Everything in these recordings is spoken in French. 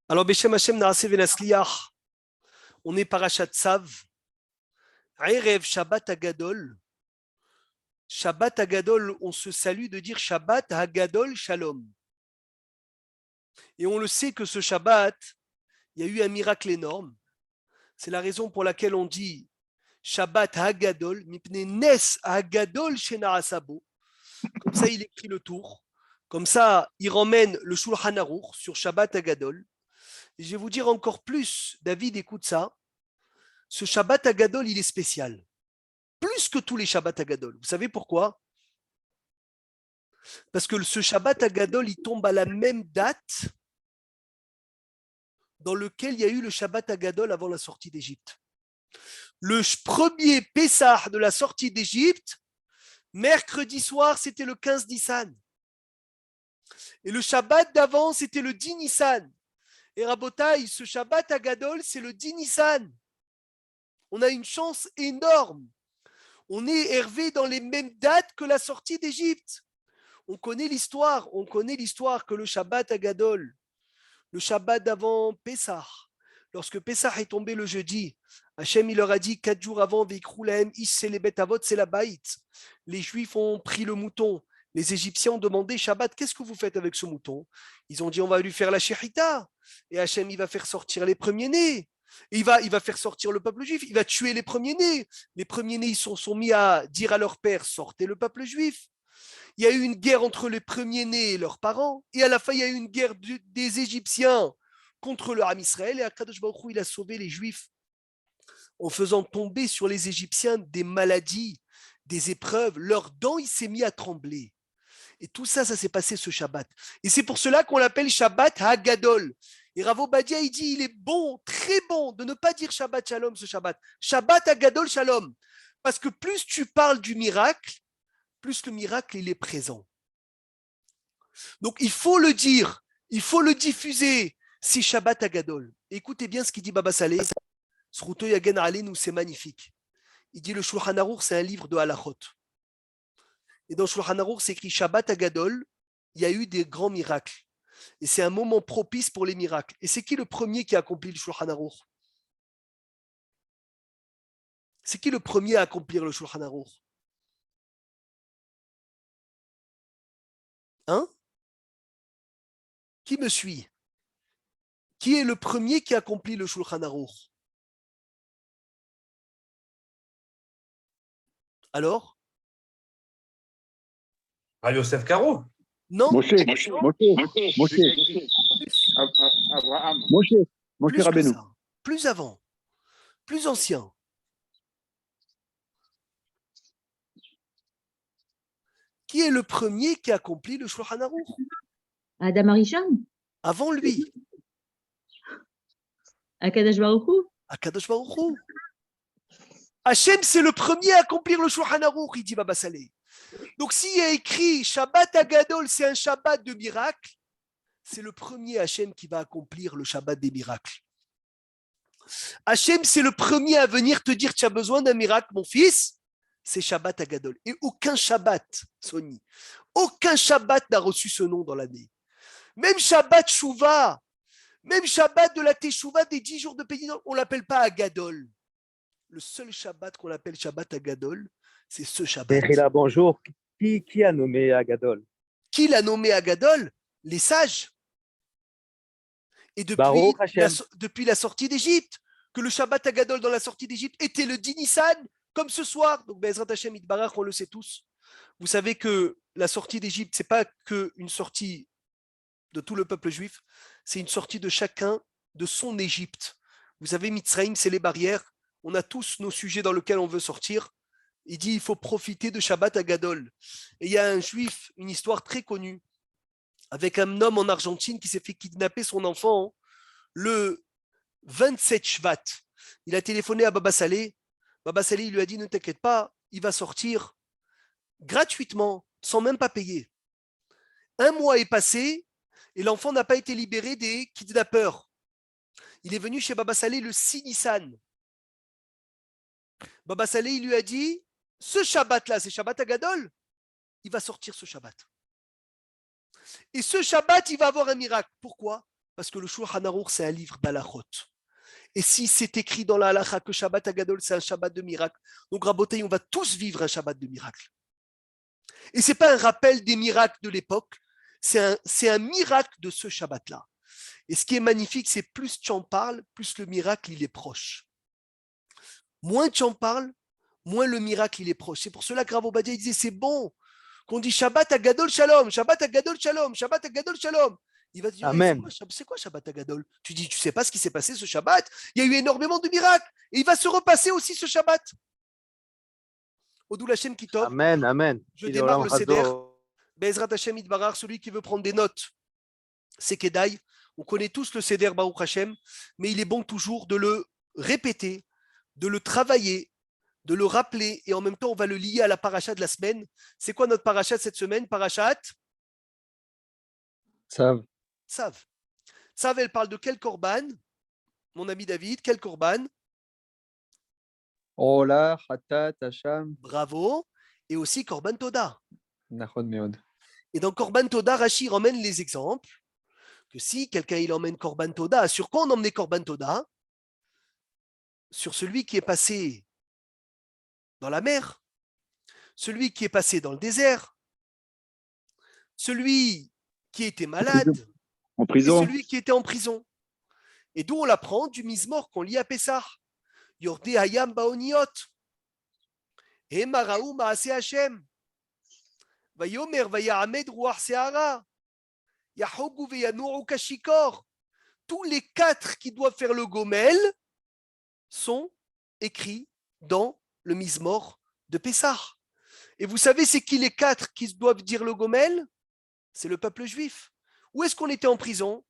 Alors, Beshem Hashem Naaseh Venasliach, on est parachat Tzav, Erev Shabbat Hagadol. Shabbat Hagadol, on se salue de dire Shabbat Hagadol Shalom. Et on le sait que ce Shabbat, il y a eu un miracle énorme. C'est la raison pour laquelle on dit Shabbat Hagadol, Mipne Nes Hagadol Shenarasabo. Comme ça, il écrit le tour. Comme ça, il ramène le Shulchan Aruch sur Shabbat Hagadol. Et je vais vous dire encore plus, David, écoute ça. Ce Shabbat Hagadol, il est spécial. Plus que tous les Shabbat Hagadol. Vous savez pourquoi? Parce que ce Shabbat Hagadol, il tombe à la même date dans lequel il y a eu le Shabbat Hagadol avant la sortie d'Égypte. Le premier Pessah de la sortie d'Égypte, mercredi soir, c'était le 15 Nissan. Et le Shabbat d'avant, c'était le 10 Nissan. Et Rabotaï, ce Shabbat Hagadol, c'est le 10 Nissan. On a une chance énorme. On est Hervé dans les mêmes dates que la sortie d'Égypte. On connaît l'histoire que le Shabbat Hagadol, le Shabbat d'avant Pessah, lorsque Pessah est tombé le jeudi, Hachem il leur a dit 4 jours avant, Veikroulahem, Ish c'est les Betavot, c'est la Baït. Les Juifs ont pris le mouton. Les Égyptiens ont demandé Shabbat, qu'est-ce que vous faites avec ce mouton? Ils ont dit on va lui faire la shechita. Et Hachem il va faire sortir les premiers-nés. Et il va faire sortir le peuple juif. Il va tuer les premiers-nés. Les premiers-nés ils sont mis à dire à leur père sortez le peuple juif. Il y a eu une guerre entre les premiers-nés et leurs parents. Et à la fin, il y a eu une guerre des Égyptiens contre le Ham Israël. Et Akadosh Baruch Hu, il a sauvé les Juifs en faisant tomber sur les Égyptiens des maladies, des épreuves. Leurs dents, il s'est mis à trembler. Et tout ça, ça s'est passé ce Shabbat. Et c'est pour cela qu'on l'appelle Shabbat Hagadol. Et Rav Obadia, il dit, il est bon, très bon, de ne pas dire Shabbat Shalom ce Shabbat. Shabbat Hagadol Shalom. Parce que plus tu parles du miracle, plus le miracle, il est présent. Donc, il faut le dire, il faut le diffuser, c'est Shabbat Hagadol. Écoutez bien ce qu'il dit Baba Saleh, Sruto Yagen Alenu, c'est magnifique. Il dit le Shulchan Aruch, c'est un livre de halachot. Et dans le Shulchan Aruch, c'est écrit Shabbat Hagadol, il y a eu des grands miracles. Et c'est un moment propice pour les miracles. Et c'est qui le premier qui a accompli le Shulchan Aruch? C'est qui le premier à accomplir le Shulchan Aruch? Hein? Qui me suit? Qui est le premier qui accomplit le Shulchan Aruch? Alors? Ah, Yosef Karo. Non. Moshe Rabbeinu. Plus avant, plus ancien. Qui est le premier qui accomplit le Shulchan Aruch? Adam Arishon. Avant lui. Akadosh Baruch Hu. Akadosh Baruch Hu. Hachem, c'est le premier à accomplir le Shulchan Aruch, il dit Baba Saleh. Donc s'il y a écrit Shabbat Hagadol, c'est un Shabbat de miracle, c'est le premier Hachem qui va accomplir le Shabbat des miracles. Hachem, c'est le premier à venir te dire tu as besoin d'un miracle, mon fils, c'est Shabbat Hagadol. Et aucun Shabbat, Sony, aucun Shabbat n'a reçu ce nom dans l'année. Même Shabbat Shuvah, même Shabbat de la Teshuvah des 10 jours de pénitence, on ne l'appelle pas Hagadol. Le seul Shabbat qu'on appelle Shabbat Hagadol, c'est ce Shabbat. Là, bonjour. Qui a nommé Hagadol? Qui l'a nommé Hagadol? Les sages. Et depuis la sortie d'Égypte, que le Shabbat Hagadol dans la sortie d'Égypte était le 10 Nissan, comme ce soir. Donc, Bezrat Hashem Itbarach, on le sait tous. Vous savez que la sortie d'Égypte, ce n'est pas qu'une sortie de tout le peuple juif, c'est une sortie de chacun de son Égypte. Vous savez, Mitzrayim, c'est les barrières. On a tous nos sujets dans lesquels on veut sortir. Il dit il faut profiter de Shabbat Hagadol. Et il y a un juif, une histoire très connue, avec un homme en Argentine qui s'est fait kidnapper son enfant le 27 Shvat. Il a téléphoné à Baba Saleh. Baba Saleh il lui a dit ne t'inquiète pas, il va sortir gratuitement, sans même pas payer. Un mois est passé et l'enfant n'a pas été libéré des kidnappeurs. Il est venu chez Baba Saleh le 6 Nissan. Baba Saleh il lui a dit ce Shabbat-là, c'est Shabbat Hagadol, il va sortir ce Shabbat. Et ce Shabbat, il va avoir un miracle. Pourquoi? Parce que le Shulchan Aruch, c'est un livre d'Halachot. Et si c'est écrit dans la halacha que Shabbat Agadol, c'est un Shabbat de miracle, donc Rabotai, on va tous vivre un Shabbat de miracle. Et ce n'est pas un rappel des miracles de l'époque, c'est un miracle de ce Shabbat-là. Et ce qui est magnifique, c'est plus tu en parles, plus le miracle, il est proche. Moins tu en parles, moins le miracle, il est proche. C'est pour cela que Rav Ovadia disait, c'est bon qu'on dit Shabbat Agadol Shalom, Shabbat Agadol Shalom, Shabbat Agadol Shalom. Il va te dire, Amen. c'est quoi Shabbat Agadol? Tu dis, tu sais pas ce qui s'est passé ce Shabbat? Il y a eu énormément de miracles. Et il va se repasser aussi ce Shabbat. Odoul Hashem Kitov, Amen, amen. je démarre le Seder. Hazor. Bezrat Hashem Idbarar, celui qui veut prendre des notes, c'est Kedai. On connaît tous le Seder Baruch Hashem, mais il est bon toujours de le répéter, de le travailler, de le rappeler, et en même temps, on va le lier à la paracha de la semaine. C'est quoi notre paracha de cette semaine? Parachat Sav. Sav. Sav, elle parle de quel korban? Mon ami David, quel korban? Ola, Hatat, Hacham, Bravo. Et aussi korban Toda. Nachon Meod. Et dans korban Toda, Rashi emmène les exemples que si quelqu'un il emmène korban Toda, sur quoi on emmenait korban Toda? Sur celui qui est passé dans la mer, celui qui est passé dans le désert, celui qui était malade, En et prison. celui qui était en prison. Et d'où on l'apprend du Mizmor qu'on lit à Pessah. Yordé Hayam Baoniot. Et Maraou Maase Hashem. Vayomer Vayahamed Ruach Seara. Yahogu Veyanourou Kashikor. Tous les 4 qui doivent faire le Gomel sont écrits dans le Mizmor de Pessah. Et vous savez, c'est qui les 4 qui doivent dire le Gomel? C'est le peuple juif. Où est-ce qu'on était en prison?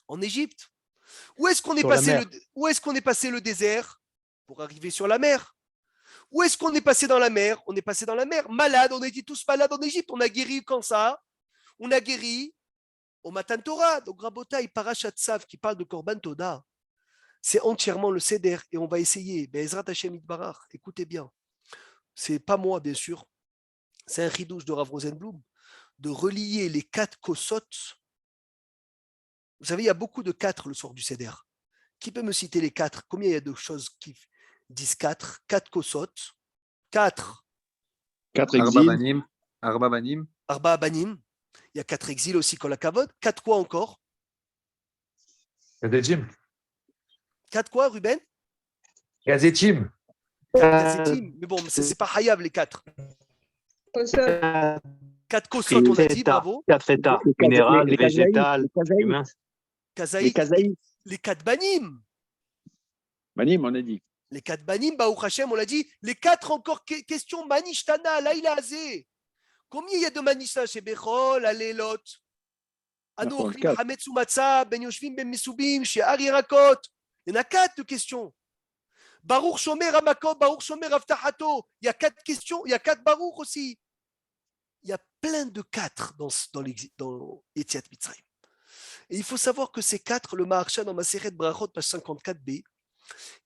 En Égypte. Où est-ce qu'on est, passé le désert? Pour arriver sur la mer. Où est-ce qu'on est passé dans la mer? On est passé dans la mer. Malade, on était tous malades en Égypte. On a guéri quand ça? On a guéri au Matan Torah. Donc Rabotai, Parashat Sav qui parle de Korban Toda, c'est entièrement le Seder. Et on va essayer. Be'ezrat Hashem Itbarach. Écoutez bien. C'est pas moi, bien sûr. C'est un ridouche de Rav Rosenblum, de relier les 4 kosot. Vous savez, il y a beaucoup de 4 le soir du Seder. Qui peut me citer les 4? Combien il y a de choses qui disent 4? 4 kosot, 4 4 Arba exils. Banim, Arba Banim, arba banim. Il y a 4 exils aussi, kol hakavod. 4 quoi encore? Gazetim. 4 quoi, Ruben? Gazetim. Gazetim. Mais bon, c'est pas hayav les 4. 4 kosot, on a dit, bravo. 4 états, minéral, végétal, humain. Kazaï, les 4 banim. Banim, on a dit. Les 4 banim, Baruch Hashem, on l'a dit. Les 4 encore questions, manishtana, laïla azé. Combien il y a de manishtana chez Bechol, Alelot? Anochim, Hametsu Matzah, Ben Yoshvim, Ben Mesubim, chez Arirakot. Il y en a 4 de questions. Baruch Shomer Hamakot, Baruch Shomer Avtahato. Il y a 4 questions, il y a 4 Baruch aussi. Il y a plein de 4 dans Yetziat Mitzrayim. Et il faut savoir que ces 4, le Maharsha dans Maseret Brachot, page 54b,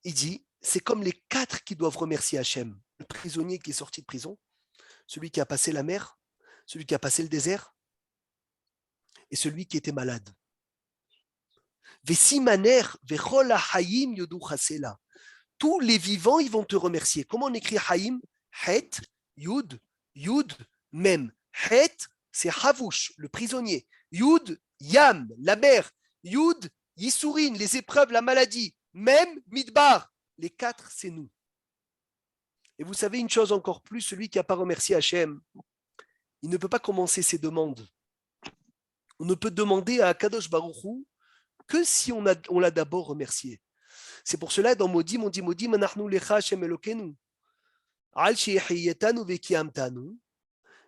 il dit, c'est comme les 4 qui doivent remercier Hachem. Le prisonnier qui est sorti de prison, celui qui a passé la mer, celui qui a passé le désert, et celui qui était malade. Vesimaner, vechol hayim yodu chasela. Tous les vivants, ils vont te remercier. Comment on écrit hayim? Het, yud, yud, mem. Het, c'est Havush, le prisonnier. Yud, Yam, la mer. Yud, Yisurin, les épreuves, la maladie. Mem, Midbar. Les 4, c'est nous. Et vous savez une chose encore plus, celui qui n'a pas remercié Hachem, il ne peut pas commencer ses demandes. On ne peut demander à Kadosh Baruch Hu que si on l'a d'abord remercié. C'est pour cela, dans Modim, on dit Modim, Anachnu lecha Hashem Elokenu. Al she'yetanu vekiamtanu.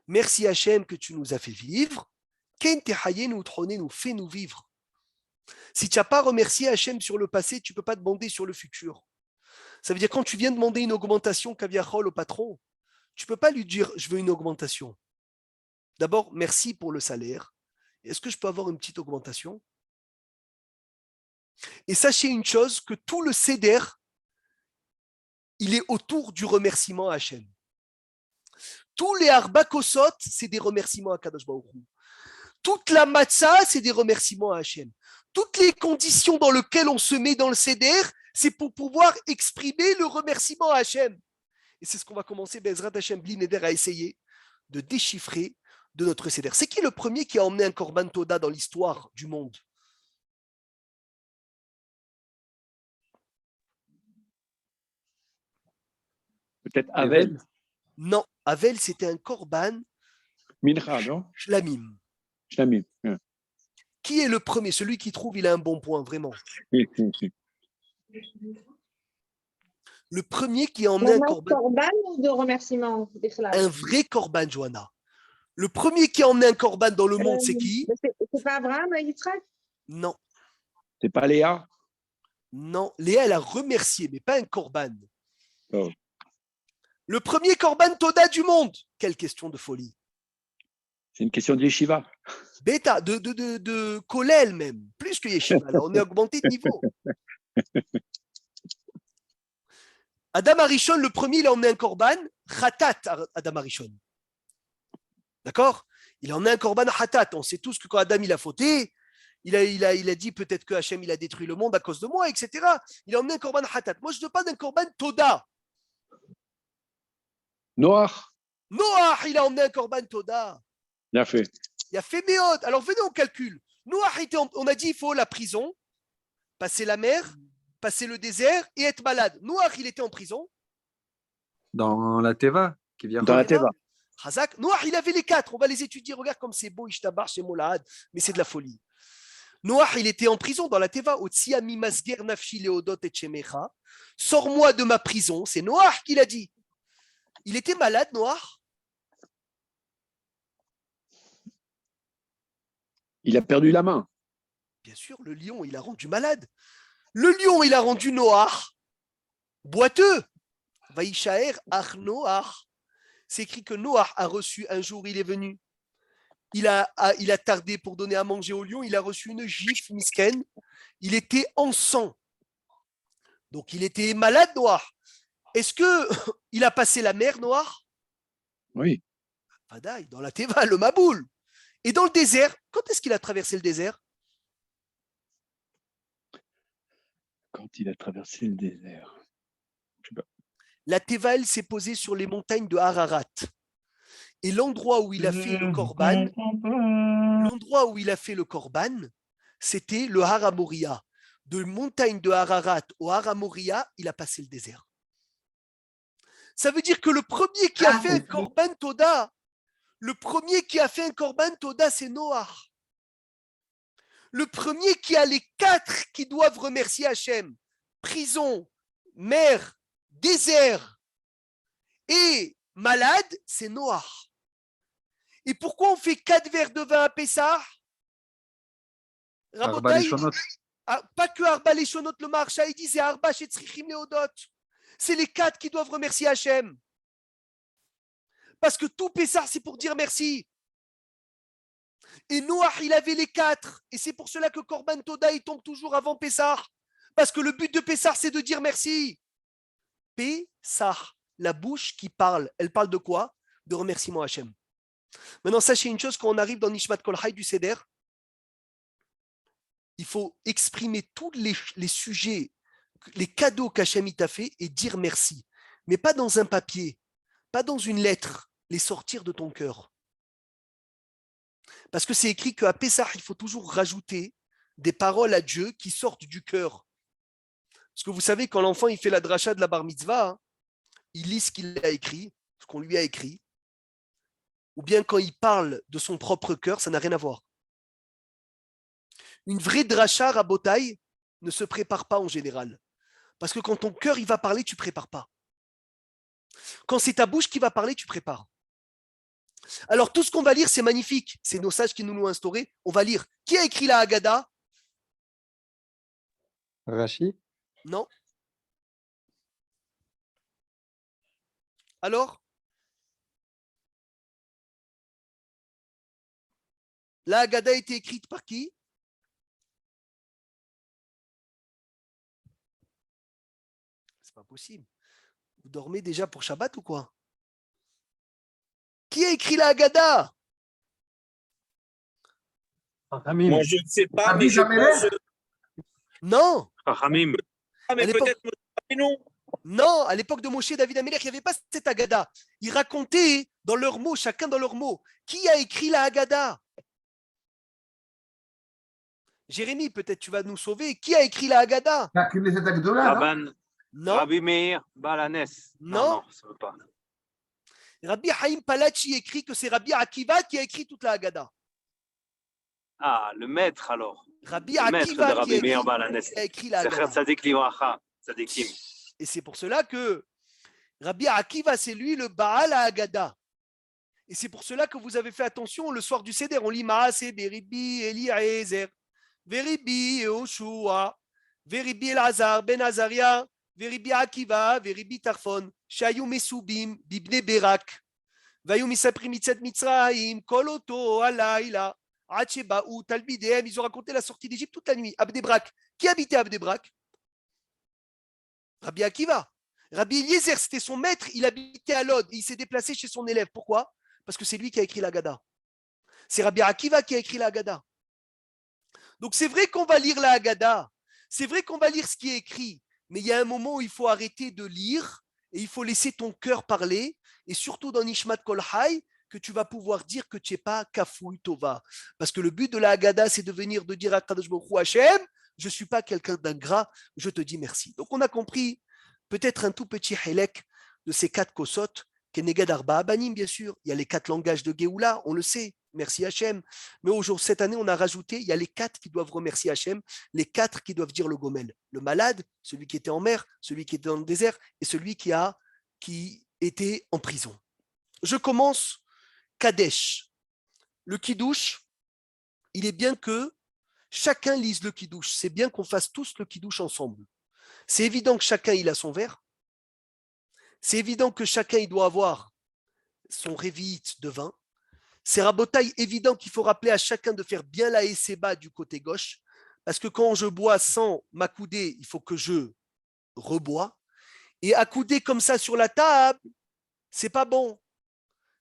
Merci Hachem que tu nous as fait vivre. Ken tehayenu utronenu, fais-nous vivre. Si tu n'as pas remercié Hachem sur le passé, tu ne peux pas demander sur le futur. Ça veut dire quand tu viens demander une augmentation kaviachol au patron, tu ne peux pas lui dire je veux une augmentation. D'abord, merci pour le salaire. Est-ce que je peux avoir une petite augmentation? Et sachez une chose, que tout le Seder, il est autour du remerciement à Hachem. Tous les Arba Kosot, c'est des remerciements à Kadosh Baruch Hu. Toute la matzah, c'est des remerciements à Hachem. Toutes les conditions dans lesquelles on se met dans le Seder, c'est pour pouvoir exprimer le remerciement à Hachem. Et c'est ce qu'on va commencer, Bezrat Hachem Bli Neder, à essayer de déchiffrer de notre Seder. C'est qui le premier qui a emmené un Korban Toda dans l'histoire du monde? Peut-être Avel. Non, Avel, c'était un Korban Mincha, non? Shlamim. Shlamim. Qui est le premier? Celui qui trouve, il a un bon point, vraiment. Le premier qui a emmené un Korban. Ou de remerciement? Un vrai Korban, Johanna. Le premier qui a emmené un Korban dans le monde, c'est qui? C'est pas Abraham, Yitzhak? Non, C'est pas Léa? non. Léa, elle a remercié, mais pas un Korban. Oh. Le premier Korban Toda du monde. Quelle question de folie. C'est une question de yeshiva. Bêta, de Kolel même, plus que Yeshiva. Là, on est augmenté de niveau. Adam Arishon, le premier, il a emmené un Korban, Khatat, Adam Arishon. D'accord? Il a emmené un Korban Khatat. On sait tous que quand Adam il a fauté, il a dit peut-être que Hachem il a détruit le monde à cause de moi, etc. Il a emmené un Korban Khatat. Moi, je te parle d'un Korban Toda. Noach. Noah, il a emmené un Korban Toda. Bien fait. Il a fait Méod. Alors venez, on calcule. Noah, on a dit il faut la prison, passer la mer, passer le désert et être malade. Noah, il était en prison. Dans la Teva, qui vient Dans la Teva. Hazak. Noah, il avait les 4. On va les étudier. Regarde comme c'est beau, Ishtabar, chez Molahad. Mais c'est de la folie. Noah, il était en prison dans la Teva. Otsiami masger nafshi leodot et chemecha. Sors-moi de ma prison. C'est Noah qui l'a dit. Il était malade, Noah. Il a perdu la main. Bien sûr, le lion, il a rendu malade. Le lion, il a rendu Noah boiteux. Vaïchaer ach Noah. C'est écrit que Noah a reçu un jour, il est venu. Il a tardé pour donner à manger au lion. Il a reçu une gifle misken. Il était en sang. Donc, il était malade, Noah. Est-ce qu'il a passé la mer, Noah? Oui. Fadaï, dans la Teva, le Maboul. Et dans le désert, quand est-ce qu'il a traversé le désert? Quand il a traversé le désert. Je sais pas. La Teva, elle s'est posée sur les montagnes de Ararat. Et l'endroit où il a fait le Korban, c'était le Haramoria. De montagne de Ararat au Haramoria, il a passé le désert. Ça veut dire que le premier qui a fait un Korban Toda, c'est Noah. Le premier qui a les 4 qui doivent remercier Hachem. Prison, mer, désert et malade, c'est Noah. Et pourquoi on fait 4 verres de vin à Pessah? Rabotai, pas que Arba Leshonot le Maharsha, il dit c'est Arba Shetzrichim Leodot. C'est les 4 qui doivent remercier Hachem. Parce que tout Pessah, c'est pour dire merci. Et Noah, il avait les 4. Et c'est pour cela que Korban Toda, il tombe toujours avant Pessah. Parce que le but de Pessah, c'est de dire merci. Pessah, la bouche qui parle, elle parle de quoi? De remerciement à Hachem. Maintenant, sachez une chose, quand on arrive dans Nishmat Kol Chai du Seder, il faut exprimer tous les sujets, les cadeaux qu'Hachem t'a fait et dire merci. Mais pas dans un papier, pas dans une lettre, les sortir de ton cœur. Parce que c'est écrit qu'à Pessah, il faut toujours rajouter des paroles à Dieu qui sortent du cœur. Parce que vous savez, quand l'enfant il fait la dracha de la bar mitzvah, il lit ce qu'il a écrit, ce qu'on lui a écrit. Ou bien quand il parle de son propre cœur, ça n'a rien à voir. Une vraie dracha rabotaille ne se prépare pas en général. Parce que quand ton cœur il va parler, tu ne prépares pas. Quand c'est ta bouche qui va parler, tu prépares. Alors tout ce qu'on va lire, c'est magnifique. C'est nos sages qui nous l'ont instauré. On va lire. Qui a écrit la Haggadah? Rashi. Non. Alors? La Haggadah a été écrite par qui? C'est pas possible. Vous dormez déjà pour Shabbat ou quoi? Qui a écrit la Haggadah? Chachamim. Moi, je ne sais pas, Rabbi mais je Gamelech pense. Non, Chachamim. Ah, mais À l'époque- peut-être non. non, à l'époque de Moshe et David Amelech, il n'y avait pas cette Haggadah. Ils racontaient dans leurs mots, chacun dans leurs mots. Qui a écrit la Haggadah? Jérémie, peut-être tu vas nous sauver. Qui a écrit la Haggadah? La Knesset Agdola, non? Rabban, Non, Rabbi Meir, Balanes. Non. Non, ça ne veut pas. Rabbi Haïm Palachi écrit que c'est Rabbi Akiva qui a écrit toute la Haggadah. Ah, le maître alors. Rabbi Le maître de Akiva qui Rabbi Meir Balanes. a écrit la Secher Haggadah. Tzadik Livracha. Tzadikim. Et c'est pour cela que Rabbi Akiva, c'est lui le Baal à Haggadah. Et c'est pour cela que vous avez fait attention le soir du Seder. On lit Maaseh, Beribi, Eliezer, Veribi, Yehoshua, Veribi Elazar, Ben Azaria, Veribi Akiva, Veribi Tarfon, Shayu Mesubim, Bibne Berak, Vayu Misapri Mitzat Mitzraim, Koloto, Alayla, Hacheba'u, Talbidem. Ils ont raconté la sortie d'Égypte toute la nuit. Abdebrak. Qui habitait Abdebrak? Rabbi Akiva. Rabbi Eliezer, c'était son maître, il habitait à Lod et il s'est déplacé chez son élève. Pourquoi? Parce que c'est lui qui a écrit la Haggadah. C'est Rabbi Akiva qui a écrit la Haggadah. Donc c'est vrai qu'on va lire la Haggadah, c'est vrai qu'on va lire ce qui est écrit, mais il y a un moment où il faut arrêter de lire et il faut laisser ton cœur parler, et surtout dans Nishmat Kol Hay, que tu vas pouvoir dire que tu n'es pas Kafouy Tova. Parce que le but de la Haggadah, c'est de venir de dire à Kadosh Baruch Hu Hashem, je ne suis pas quelqu'un d'ingrat, je te dis merci. Donc on a compris peut-être un tout petit hélek de ces 4 kosot, Kenegad Arba Abanim, bien sûr. Il y a les 4 langages de Géoula, on le sait, merci Hachem. Mais aujourd'hui, cette année, on a rajouté, il y a les 4 qui doivent remercier Hachem, les 4 qui doivent dire le Gomel. Le malade, celui qui était en mer, celui qui était dans le désert, et celui qui était en prison. Je commence Kadesh. Le Kiddush, il est bien que chacun lise le Kiddush. C'est bien qu'on fasse tous le Kiddush ensemble. C'est évident que chacun il a son verre. C'est évident que chacun il doit avoir son révite de vin. C'est rabotaille évident qu'il faut rappeler à chacun de faire bien la esseba du côté gauche, parce que quand je bois sans m'accouder, il faut que je rebois. Et accouder comme ça sur la table, c'est pas bon.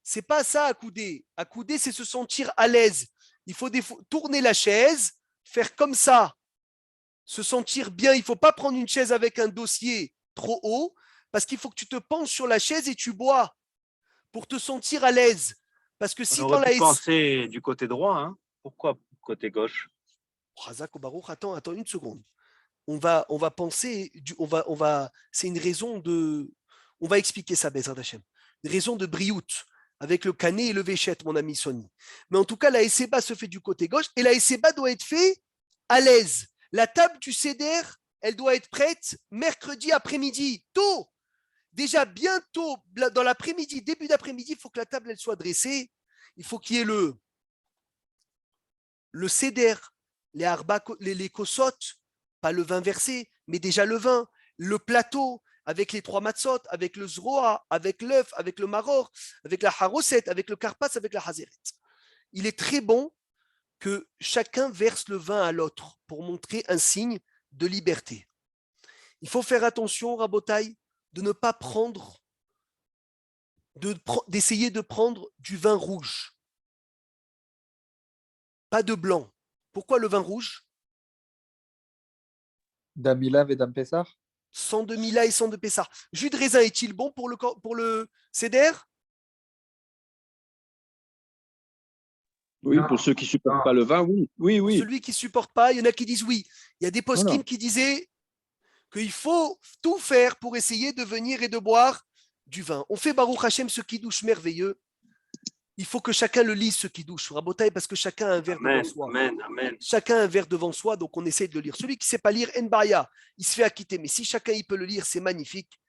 C'est pas ça accouder. Accouder, c'est se sentir à l'aise. Il faut tourner la chaise, faire comme ça, se sentir bien. Il ne faut pas prendre une chaise avec un dossier trop haut, parce qu'il faut que tu te penches sur la chaise et tu bois pour te sentir à l'aise. Parce que si On dans aurait la pu penser du côté droit. Hein. Pourquoi côté gauche? Razak Baruch, attends une seconde. On va penser, c'est une raison de, on va expliquer ça, Bezrat Hashem. Une raison de briout, avec le canet et le véchette, mon ami Sonny. Mais en tout cas, la Esseba se fait du côté gauche, et la Esseba doit être faite à l'aise. La table du Seder, elle doit être prête mercredi après-midi, tôt. Déjà bientôt, dans l'après-midi, début d'après-midi, il faut que la table elle soit dressée. Il faut qu'il y ait le Seder, les kosot, pas le vin versé, mais déjà le vin, le plateau, avec les 3 matzot, avec le zroa, avec l'œuf, avec le maror, avec la haroset, avec le karpas, avec la hazeret. Il est très bon que chacun verse le vin à l'autre pour montrer un signe de liberté. Il faut faire attention, Rabotai, de ne pas prendre, d'essayer de prendre du vin rouge. Pas de blanc. Pourquoi le vin rouge? Damilav et Dam Pessar. Sang de Mila et sang de Pessar. Jus de raisin est-il bon pour le Seder? Oui, Non. pour ceux qui ne supportent pas le vin, oui. Oui, oui. Celui qui ne supporte pas, il y en a qui disent oui. Il y a des poskim qui disaient qu'il faut tout faire pour essayer de venir et de boire du vin. On fait Baruch Hashem ce kiddush merveilleux. Il faut que chacun le lise ce kiddush, Rabotai, parce que chacun a un verre devant soi. Amen. Chacun a un verre devant soi, donc on essaie de le lire. Celui qui ne sait pas lire, en baya, il se fait acquitter. Mais si chacun il peut le lire, c'est magnifique.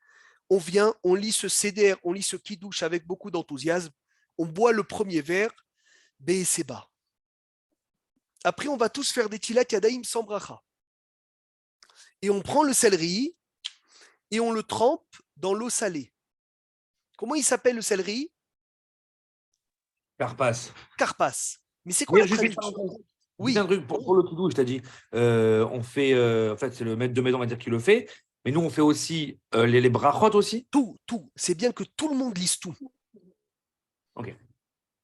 On vient, on lit ce seder, on lit ce kiddush avec beaucoup d'enthousiasme. On boit le premier verre, Be'eseba. Après, on va tous faire des tilat yadaim sans bracha. Et on prend le céleri et on le trempe dans l'eau salée. Comment il s'appelle le céleri? Carpas. Carpas. Mais c'est quoi la Juste traduction? Oui. un truc pour le kidouche, je t'ai dit. On fait, en fait, c'est le maître de maison, on va dire, qui le fait. Mais nous, on fait aussi les brachot aussi. Tout. C'est bien que tout le monde lise tout. Ok.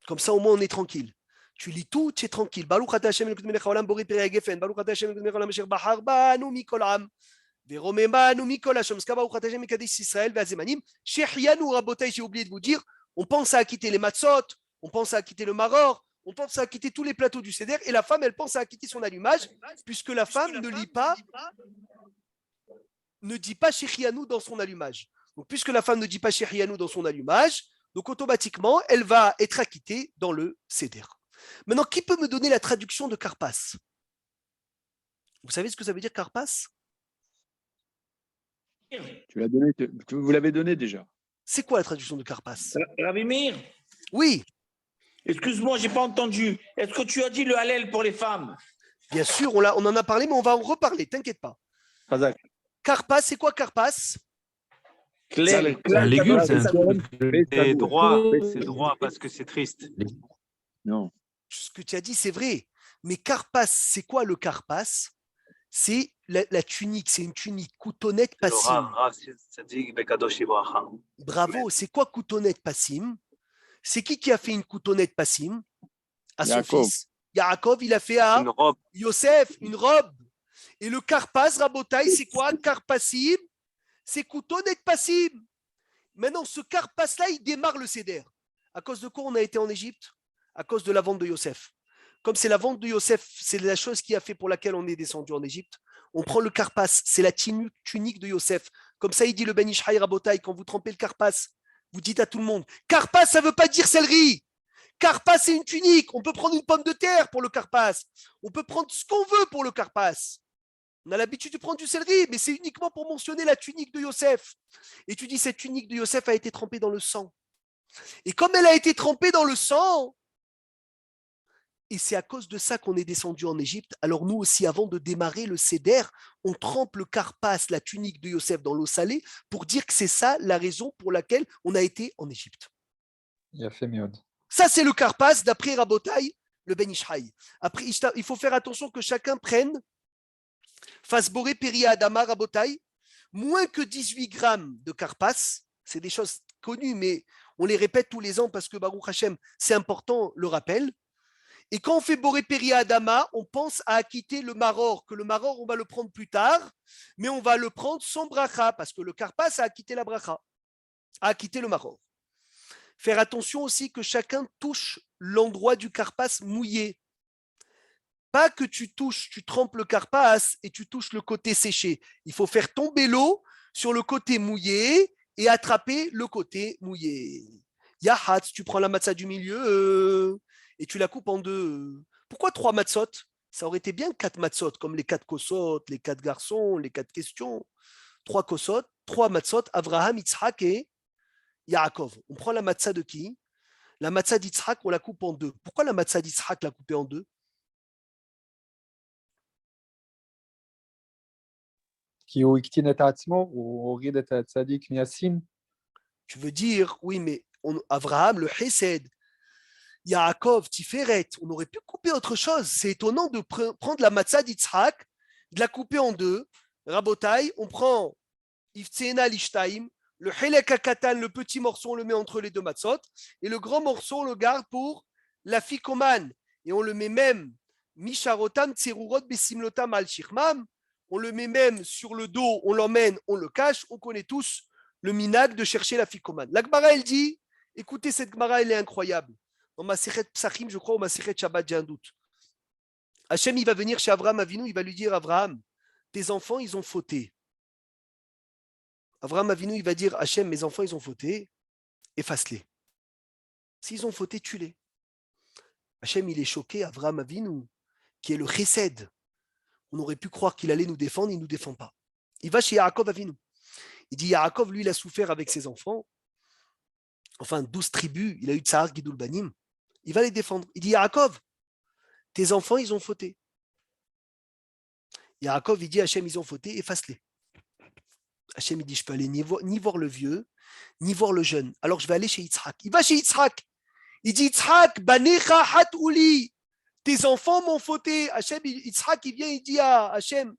Comme ça, au moins, on est tranquille. Tu lis tout, tu es tranquille. Baruch ata Hashem Elokeinu melech haolam borei perei hagefen. Baruch ata Hashem Elokeinu melech haolam asher bahar banu mikol am. Veromem banu mikol hashomska. Baruch ata Hashem mekadesh Israël ve'azemanim. Shechianu rabotai, j'ai oublié de vous dire, on pense à acquitter les matzot, on pense à acquitter le maror, on pense à acquitter tous les plateaux du seder, et la femme, elle pense à acquitter son allumage, puisque la femme ne dit pas Shechianu dans son allumage. Donc, puisque la femme ne dit pas Shechianu dans son allumage, donc automatiquement, elle va être acquittée dans le seder. Maintenant, qui peut me donner la traduction de Karpas? Vous savez ce que ça veut dire Karpas? Vous l'avez donné déjà. C'est quoi la traduction de Karpas? Rabbi Meir, Oui, excuse-moi, j'ai pas entendu. Est-ce que tu as dit le Hallel pour les femmes? bien sûr, on en a parlé, mais on va en reparler, t'inquiète pas. Razak. Karpas, c'est quoi Karpas? C'est un légume, c'est C'est droit parce que c'est triste. Non. Ce que tu as dit, c'est vrai. Mais Karpas, c'est quoi le Karpas? C'est la tunique, c'est une tunique coutonnette passim. Bravo, c'est quoi coutonnette passim? C'est qui a fait une coutonnette passim à son Yaakov. fils? Yaakov, il a fait à Une robe. Yosef une robe. Et le Karpas, Rabotai, c'est quoi? Karpasim, c'est coutonnette passim. Maintenant, ce Karpas-là, il démarre le Seder. À cause de quoi on a été en Égypte? À cause de la vente de Yosef. Comme c'est la vente de Yosef, c'est la chose qui a fait pour laquelle on est descendu en Égypte. On prend le Karpas, c'est la tunique de Yosef. Comme ça, il dit le Ben Ishraï Rabotai, quand vous trempez le Karpas, vous dites à tout le monde, Karpas, ça ne veut pas dire céleri. Karpas, c'est une tunique. On peut prendre une pomme de terre pour le Karpas. On peut prendre ce qu'on veut pour le Karpas. On a l'habitude de prendre du céleri, mais c'est uniquement pour mentionner la tunique de Yosef. Et tu dis, cette tunique de Yosef a été trempée dans le sang. Et comme elle a été trempée dans le sang, et c'est à cause de ça qu'on est descendu en Égypte, alors nous aussi, avant de démarrer le Seder, on trempe le Karpas, la tunique de Yosef, dans l'eau salée, pour dire que c'est ça la raison pour laquelle on a été en Égypte. Il a fait mieux. Ça, c'est le Karpas, d'après Rabotai, le Ben Ishraï. Après, il faut faire attention que chacun prenne Fasboré Peria Adama Rabotai, moins que 18 grammes de Karpas. C'est des choses connues, mais on les répète tous les ans parce que Baruch Hashem, c'est important le rappel. Et quand on fait Boré Peria Adama, on pense à acquitter le maror, que le maror, on va le prendre plus tard, mais on va le prendre sans bracha, parce que le Karpas a acquitté la bracha, a acquitté le maror. Faire attention aussi que chacun touche l'endroit du Karpas mouillé. Pas que tu trempes le Karpas et tu touches le côté séché. Il faut faire tomber l'eau sur le côté mouillé et attraper le côté mouillé. Yahat, tu prends la matzah du milieu et tu la coupes en deux. Pourquoi 3 matzot? Ça aurait été bien 4 matzot, comme les 4 kosot, les 4 garçons, les 4 questions. 3 kosot, 3 matzot, Avraham, Yitzhak et Yaakov. On prend la matzah de qui? La matzah d'Yitzhak, on la coupe en deux. Pourquoi la matzah d'Yitzhak l'a coupée en deux? כי הוא הקטין את עצמו, הוא הוריד את הצדיק מהסין. Tu veux dire, oui, mais Avraham, le Chesed, Yaakov, Tiferet, on aurait pu couper autre chose. C'est étonnant de prendre la matzah d'Yitzhak, de la couper en deux. Rabotai, on prend Iftsena Lishtaim, le Helek Akatan, le petit morceau, on le met entre les deux matzot, et le grand morceau, on le garde pour la fikoman. Et on le met même, Misharotam, Tserurot, Besimlotam, Al-Shirmam, on le met même sur le dos, on l'emmène, on le cache, on connaît tous le minag de chercher la fikoman. La Gemara, elle dit, écoutez, cette Gemara, elle est incroyable. Dans Masechet Psachim, je crois, ou Masechet Shabbat, j'ai un doute. Hachem, il va venir chez Avraham Avinu, il va lui dire, Avraham, tes enfants, ils ont fauté. Avraham Avinu, il va dire, Hachem, mes enfants, ils ont fauté, efface-les. S'ils ont fauté, tue-les. Hachem, il est choqué, Avraham Avinu, qui est le chesed. On aurait pu croire qu'il allait nous défendre, il ne nous défend pas. Il va chez Yaakov Avinu. Il dit, Yaakov, lui, il a souffert avec ses enfants. Enfin, 12 tribus, il a eu Tsahar Gidul Banim. Il va les défendre. Il dit, Yaakov, tes enfants, ils ont fauté. Yaakov, il dit, Hachem, ils ont fauté, efface-les. Hachem, il dit, je peux aller ni voir le vieux, ni voir le jeune. Alors, je vais aller chez Yitzhak. Il va chez Yitzhak. Il dit, Yitzhak, banecha hat uli. Tes enfants m'ont fauté. Hachem, Yitzhak, il vient, il dit à Hachem,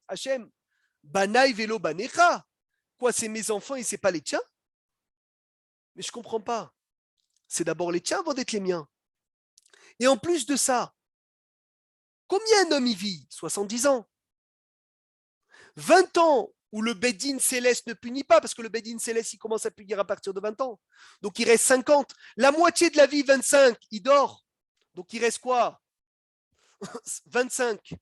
Banai velo banecha. Quoi, c'est mes enfants et c'est pas les tiens? Mais je comprends pas. C'est d'abord les tiens avant d'être les miens. Et en plus de ça, combien un homme y vit? 70 ans. 20 ans où le Bédine céleste ne punit pas, parce que le Bédine céleste, il commence à punir à partir de 20 ans. Donc il reste 50. La moitié de la vie, 25, il dort. Donc il reste quoi? 25.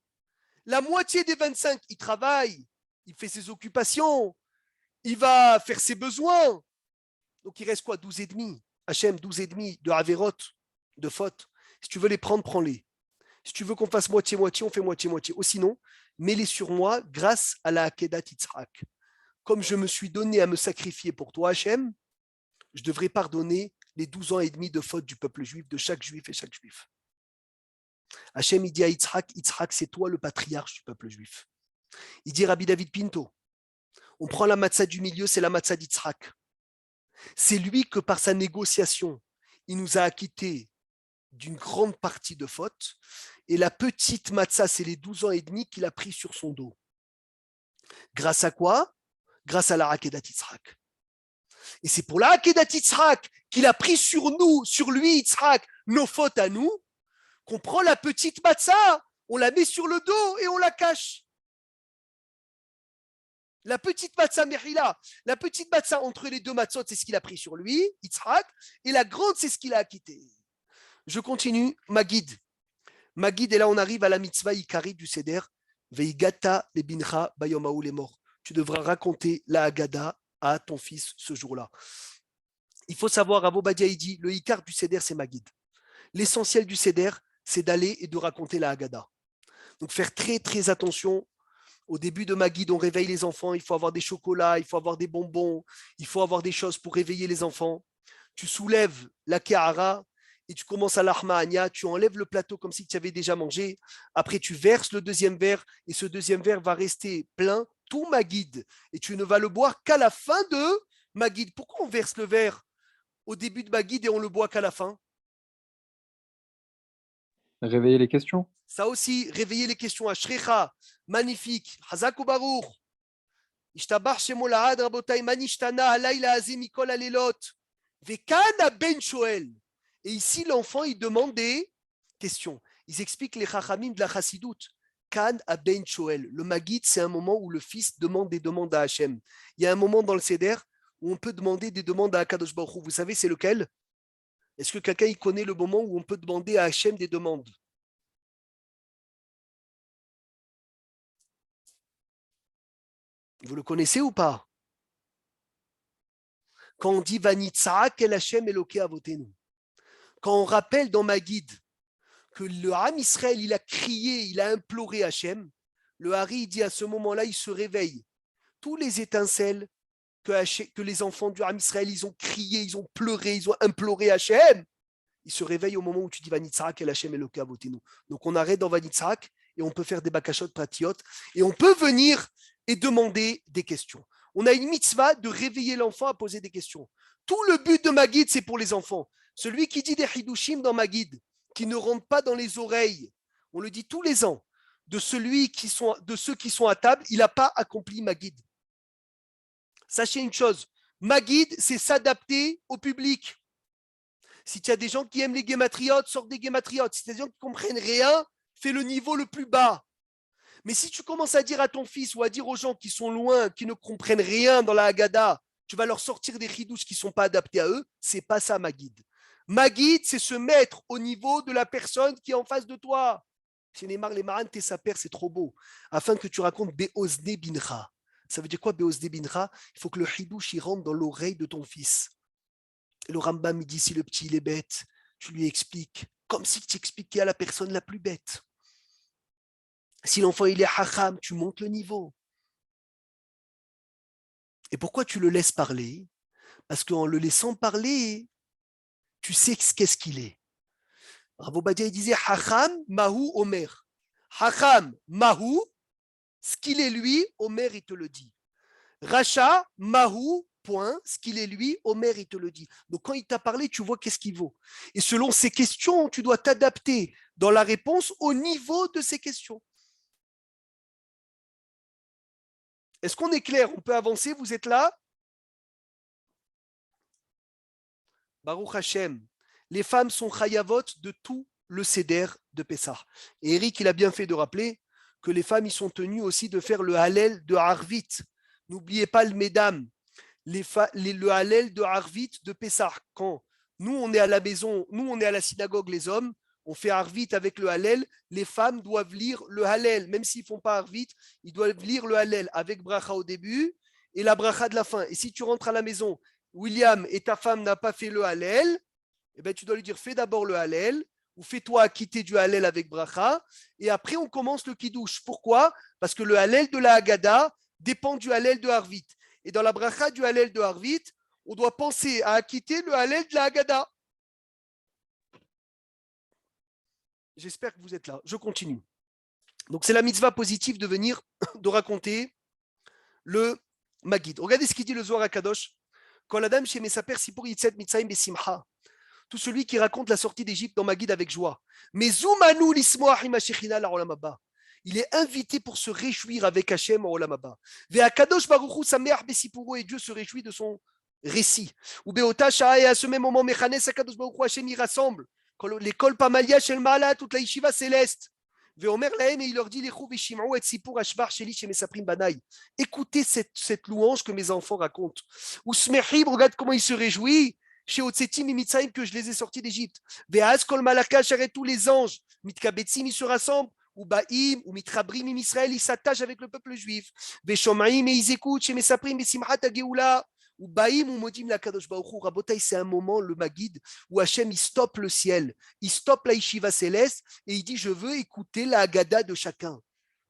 La moitié des 25, il travaille, il fait ses occupations, il va faire ses besoins. Donc il reste quoi? 12 et demi. Hachem, 12 et demi de Averot, de fautes. Si tu veux les prendre, prends-les. Si tu veux qu'on fasse moitié-moitié, on fait moitié-moitié. Ou sinon, mets-les sur moi grâce à la Akedat Yitzhak. Comme je me suis donné à me sacrifier pour toi, Hachem, je devrais pardonner les 12 ans et demi de fautes du peuple juif, de chaque juif et chaque juif. Hachem, il dit à Yitzhak, Yitzhak, c'est toi le patriarche du peuple juif. Il dit Rabbi David Pinto, on prend la matzah du milieu, c'est la matzah d'Yitzhak. C'est lui que par sa négociation, il nous a acquittés d'une grande partie de fautes. Et la petite matzah, c'est les 12 ans et demi qu'il a pris sur son dos. Grâce à quoi? Grâce à la Akedat Yitzhak. Et c'est pour la Akedat Yitzhak qu'il a pris sur nous, sur lui, Yitzhak, nos fautes à nous, qu'on prend la petite matzah, on la met sur le dos et on la cache. La petite matzah Mechila, la petite matzah entre les deux matzot, c'est ce qu'il a pris sur lui, Yitzhak, et la grande, c'est ce qu'il a acquitté. Je continue, Magid. Magid, et là on arrive à la mitzvah Ikari du Seder, Veigata le bincha bayomahu les morts. Tu devras raconter la Haggadah à ton fils ce jour-là. Il faut savoir, Rav Ovadia il dit, le Ikar du Seder, c'est Magid. L'essentiel du Seder, c'est d'aller et de raconter la Haggadah. Donc faire très très attention. Au début de Magid, on réveille les enfants, il faut avoir des chocolats, il faut avoir des bonbons, il faut avoir des choses pour réveiller les enfants. Tu soulèves la Kehara et tu commences à l'Ahma'ania, tu enlèves le plateau comme si tu avais déjà mangé. Après, tu verses le deuxième verre et ce deuxième verre va rester plein, tout Magid. Et tu ne vas le boire qu'à la fin de Magid. Pourquoi on verse le verre au début de Magid et on le boit qu'à la fin? Réveiller les questions. Ça aussi, réveiller les questions. Ashrecha, magnifique. Hazak Baruch. Ishtabach Shemo Lahad Rabotai Manishtana Halayla Azeh Mikol Alelot. Vekana Ben Shoel. Et ici, l'enfant, il demande des questions. Ils expliquent les Chachamim de la Chassidoute. Kan Ben Shoel. Le Magid, c'est un moment où le fils demande des demandes à Hachem. Il y a un moment dans le Seder où on peut demander des demandes à Akadosh Baruch Hu. Vous savez, c'est lequel? Est-ce que quelqu'un connaît le moment où on peut demander à Hachem des demandes? Vous le connaissez ou pas? Quand on dit Vanitza'ak el Hachem Eloké Avotenu. Quand on rappelle dans Magid que le Ham Israël, il a crié, il a imploré Hachem, le Hari dit à ce moment-là, il se réveille. Tous les étincelles que les enfants du Ham Israël, ils ont crié, ils ont pleuré, ils ont imploré Hachem, ils se réveillent au moment où tu dis Vanitza'ak el Hachem Eloké Avotenu. Donc on arrête dans Vanitza'ak et on peut faire des bakashot pratiot et on peut venir et demander des questions. On a une mitzvah de réveiller l'enfant à poser des questions. Tout le but de Magid, c'est pour les enfants. Celui qui dit des hidushim dans Magid, qui ne rentre pas dans les oreilles, on le dit tous les ans, de ceux qui sont à table, il n'a pas accompli Magid. Sachez une chose, Magid, c'est s'adapter au public. Si tu as des gens qui aiment les guématriotes, sors des guématriotes. Si tu as des gens qui ne comprennent rien, fais le niveau le plus bas. Mais si tu commences à dire à ton fils ou à dire aux gens qui sont loin, qui ne comprennent rien dans la Haggadah, tu vas leur sortir des chidouches qui ne sont pas adaptés à eux, c'est pas ça Magid. Magid, c'est se mettre au niveau de la personne qui est en face de toi. Chez Neymar, les marans, t'es sa père, c'est trop beau. Afin que tu racontes Be'ozne bincha. Ça veut dire quoi Be'ozne bincha? Il faut que le chidouche il rentre dans l'oreille de ton fils. Et le Rambam, il dit si le petit il est bête, tu lui expliques comme si tu expliquais à la personne la plus bête. Si l'enfant il est hacham, tu montes le niveau. Et pourquoi tu le laisses parler? Parce qu'en le laissant parler, tu sais qu'est-ce qu'il est. Rav Ovadia il disait hacham mahu omer. Hacham mahu, ce qu'il est lui, Omer il te le dit. Racha mahu, point, ce qu'il est lui, Omer il te le dit. Donc quand il t'a parlé, tu vois qu'est-ce qu'il vaut. Et selon ces questions, tu dois t'adapter dans la réponse au niveau de ces questions. Est-ce qu'on est clair? On peut avancer? Vous êtes là? Baruch Hashem. Les femmes sont chayavot de tout le Seder de Pessah. Et Eric, il a bien fait de rappeler que les femmes, ils sont tenues aussi de faire le Hallel de Harvit. N'oubliez pas le Mesdames, le Hallel de Harvit de Pessah. Quand nous, on est à la maison, nous, on est à la synagogue, les hommes, on fait Harvit avec le Hallel, les femmes doivent lire le Hallel. Même s'ils ne font pas Harvit, ils doivent lire le Hallel avec bracha au début et la bracha de la fin. Et si tu rentres à la maison, William, et ta femme n'a pas fait le Hallel, eh ben, tu dois lui dire, fais d'abord le Hallel, ou fais-toi acquitter du Hallel avec bracha, et après on commence le Kiddush. Pourquoi? Parce que le Hallel de la Haggadah dépend du Hallel de Harvit. Et dans la bracha du Hallel de Harvit, on doit penser à acquitter le Hallel de la Haggadah. J'espère que vous êtes là. Je continue. Donc c'est la mitzvah positive de venir, de raconter le Magid. Regardez ce qu'il dit le Zohar HaKadosh. Quand la dame chez Mesaper Sipur Yitzet Mitzrayim Besimcha. Tout celui qui raconte la sortie d'Égypte dans Magid avec joie. Mais Zoumanu l'ismoach imashechina la olam haba. Il est invité pour se réjouir avec Hachem au olam haba. Ve'akadosh baruchu sameach besipuro, et Dieu se réjouit de son récit. Ou beota sha'a, et à ce même moment mechanes akadosh baruchu Hachem y rassemble. Quand l'école Pamalia shel Ma'ala, toute la yeshiva céleste. Ve'omer lahem, et il leur dit lechu veshim'u et sipur hashvar sheli shemesaprim banai. Écoutez cette louange que mes enfants racontent. Ou smechim, regarde comment il se réjouit. Chez Otsetim et Mitzrayim, que je les ai sortis d'Égypte. Ve'az kol malaka, j'arrête tous les anges. Mitkabetzim, ils se rassemblent. Ou Baïm, ou Mitrabrim, et Israël, ils s'attachent avec le peuple juif. Ve'shomaim, et ils écoutent. Chez Mesaprim, et Simchat Geoula. Ou Baïm, ou Modim, la Kadosh Baruch Hu. Rabotai, c'est un moment, le Magid, où Hachem, il stoppe le ciel. Il stoppe la Yeshiva céleste, et il dit, je veux écouter la Haggadah de chacun.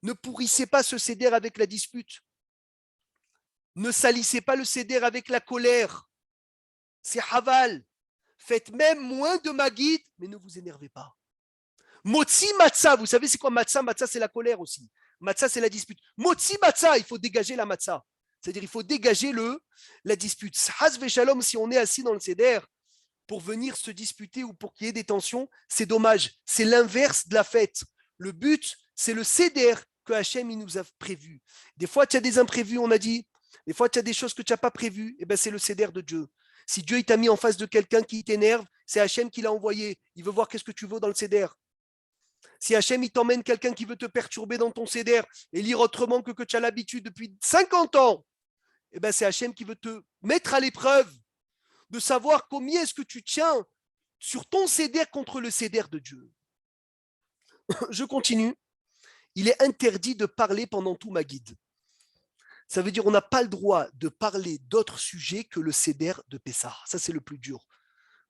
Ne pourrissez pas ce Seder avec la dispute. Ne salissez pas le Seder avec la colère. C'est Haval. Faites même moins de Magid, mais ne vous énervez pas. Motzi Matzah, vous savez c'est quoi Matzah? Matzah, c'est la colère aussi. Matzah, c'est la dispute. Motzi Matzah, il faut dégager la Matzah. C'est-à-dire, il faut dégager la dispute. Haz Veshalom, si on est assis dans le Seder pour venir se disputer ou pour qu'il y ait des tensions, c'est dommage. C'est l'inverse de la fête. Le but, c'est le Seder que Hachem il nous a prévu. Des fois, tu as des imprévus, on a dit. Des fois, tu as des choses que tu n'as pas prévues. Eh bien, c'est le Seder de Dieu. Si Dieu t'a mis en face de quelqu'un qui t'énerve, c'est Hachem qui l'a envoyé. Il veut voir qu'est-ce que tu veux dans le Seder. Si Hachem il t'emmène quelqu'un qui veut te perturber dans ton Seder et lire autrement que tu as l'habitude depuis 50 ans, eh ben c'est Hachem qui veut te mettre à l'épreuve de savoir combien est-ce que tu tiens sur ton Seder contre le Seder de Dieu. Je continue. Il est interdit de parler pendant tout Magid. Ça veut dire qu'on n'a pas le droit de parler d'autres sujets que le Seder de Pessah. Ça, c'est le plus dur.